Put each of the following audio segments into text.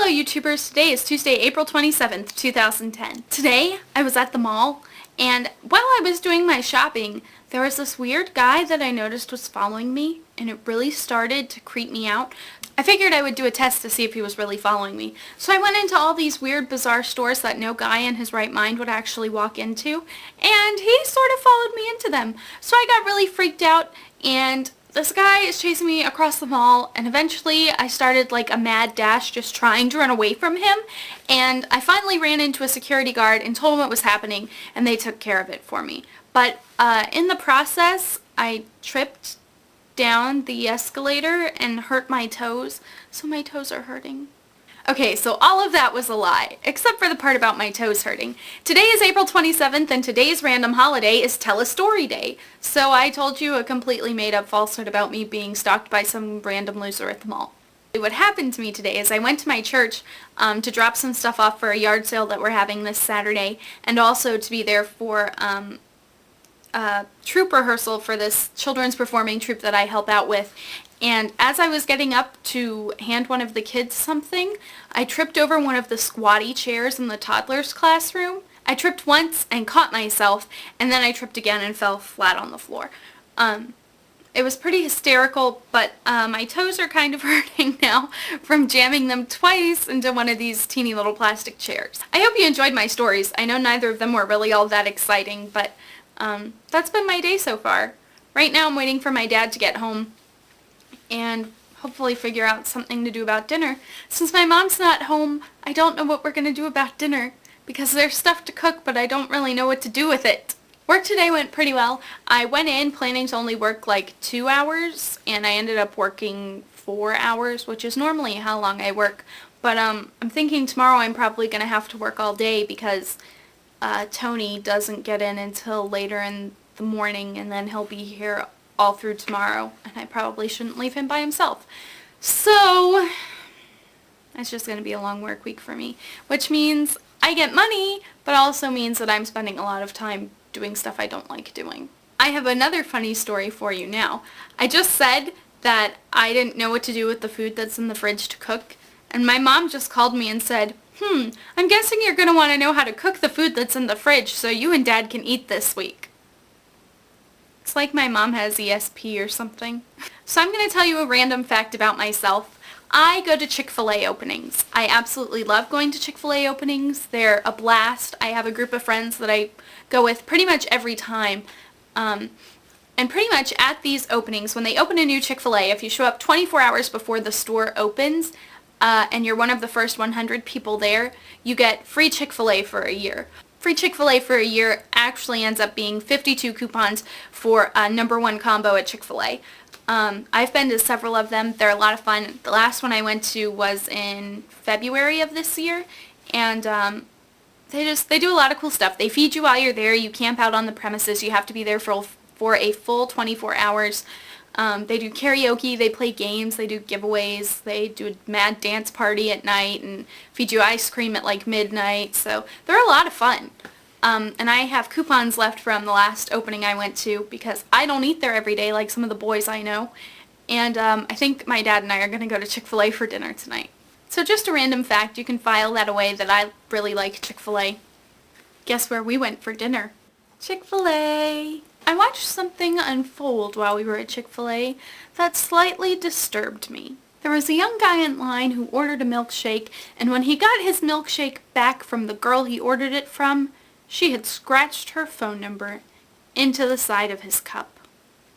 Hello YouTubers, today is Tuesday, April 27th, 2010. Today I was at the mall and while I was doing my shopping, there was this weird guy that I noticed was following me and it really started to creep me out. I figured I would do a test to see if he was really following me. So I went into all these weird, bizarre stores that no guy in his right mind would actually walk into, and he sort of followed me into them. So I got really freaked out, and this guy is chasing me across the mall, and eventually I started like a mad dash just trying to run away from him, and I finally ran into a security guard and told him what was happening, and they took care of it for me. But in the process, I tripped down the escalator and hurt my toes, so my toes are hurting. Okay, so all of that was a lie, except for the part about my toes hurting. Today is April 27th, and today's random holiday is Tell a Story Day. So I told you a completely made-up falsehood about me being stalked by some random loser at the mall. What happened to me today is I went to my church to drop some stuff off for a yard sale that we're having this Saturday, and also to be there for troop rehearsal for this children's performing troupe that I help out with. And as I was getting up to hand one of the kids something, I tripped over one of the squatty chairs in the toddler's classroom. I tripped once and caught myself, and then I tripped again and fell flat on the floor. It was pretty hysterical, but my toes are kind of hurting now from jamming them twice into one of these teeny little plastic chairs. I hope you enjoyed my stories. I know neither of them were really all that exciting, but that's been my day so far. Right now I'm waiting for my dad to get home and hopefully figure out something to do about dinner. Since my mom's not home, I don't know what we're going to do about dinner because there's stuff to cook, but I don't really know what to do with it. Work today went pretty well. I went in planning to only work like 2 hours, and I ended up working 4 hours, which is normally how long I work. But I'm thinking tomorrow I'm probably going to have to work all day because Tony doesn't get in until later in the morning, and then he'll be here all through tomorrow, and I probably shouldn't leave him by himself. So it's just going to be a long work week for me, which means I get money, but also means that I'm spending a lot of time doing stuff I don't like doing. I have another funny story for you now. I just said that I didn't know what to do with the food that's in the fridge to cook, and my mom just called me and said, I'm guessing you're going to want to know how to cook the food that's in the fridge so you and Dad can eat this week. It's like my mom has ESP or something. So I'm going to tell you a random fact about myself. I go to Chick-fil-a openings. I absolutely love going to Chick-fil-a openings. They're a blast. I have a group of friends that I go with pretty much every time. And pretty much at these openings, when they open a new Chick-fil-A, if you show up 24 hours before the store opens, and you're one of the first 100 people there, you get free Chick-fil-A for a year. Free Chick-fil-A for a year actually ends up being 52 coupons for a #1 combo at Chick-fil-A. I've been to several of them. They're a lot of fun. The last one I went to was in February of this year, and they do a lot of cool stuff. They feed you while you're there. You camp out on the premises. You have to be there for a full 24 hours. They do karaoke, they play games, they do giveaways, they do a mad dance party at night and feed you ice cream at like midnight, so they're a lot of fun. And I have coupons left from the last opening I went to because I don't eat there every day like some of the boys I know, and I think my dad and I are going to go to Chick-fil-A for dinner tonight. So just a random fact, you can file that away that I really like Chick-fil-A. Guess where we went for dinner? Chick-fil-A! I watched something unfold while we were at Chick-fil-A that slightly disturbed me. There was a young guy in line who ordered a milkshake, and when he got his milkshake back from the girl he ordered it from, she had scratched her phone number into the side of his cup.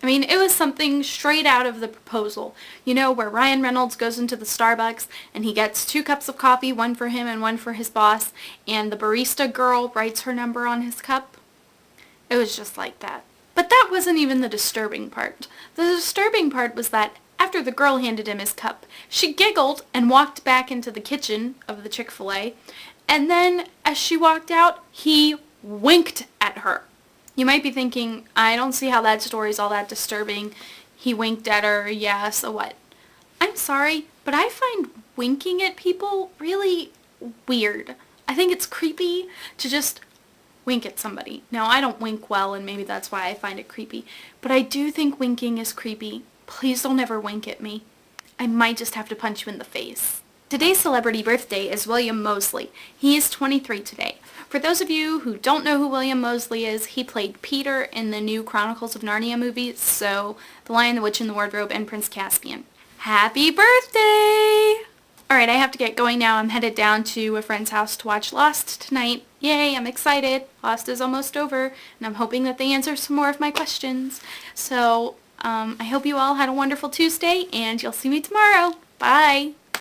I mean, it was something straight out of The Proposal. You know, where Ryan Reynolds goes into the Starbucks and he gets 2 cups of coffee, one for him and one for his boss, and the barista girl writes her number on his cup? It was just like that. But that wasn't even the disturbing part. The disturbing part was that after the girl handed him his cup, she giggled and walked back into the kitchen of the Chick-fil-A, and then as she walked out, he winked at her. You might be thinking, I don't see how that story's all that disturbing. He winked at her, yeah, so what? I'm sorry, but I find winking at people really weird. I think it's creepy to just wink at somebody. Now, I don't wink well, and maybe that's why I find it creepy, but I do think winking is creepy. Please don't ever wink at me. I might just have to punch you in the face. Today's celebrity birthday is William Moseley. He is 23 today. For those of you who don't know who William Moseley is, he played Peter in the new Chronicles of Narnia movies, so The Lion, the Witch, and the Wardrobe, and Prince Caspian. Happy birthday! Alright, I have to get going now. I'm headed down to a friend's house to watch Lost tonight. Yay, I'm excited. Lost is almost over, and I'm hoping that they answer some more of my questions. So, I hope you all had a wonderful Tuesday, and you'll see me tomorrow. Bye!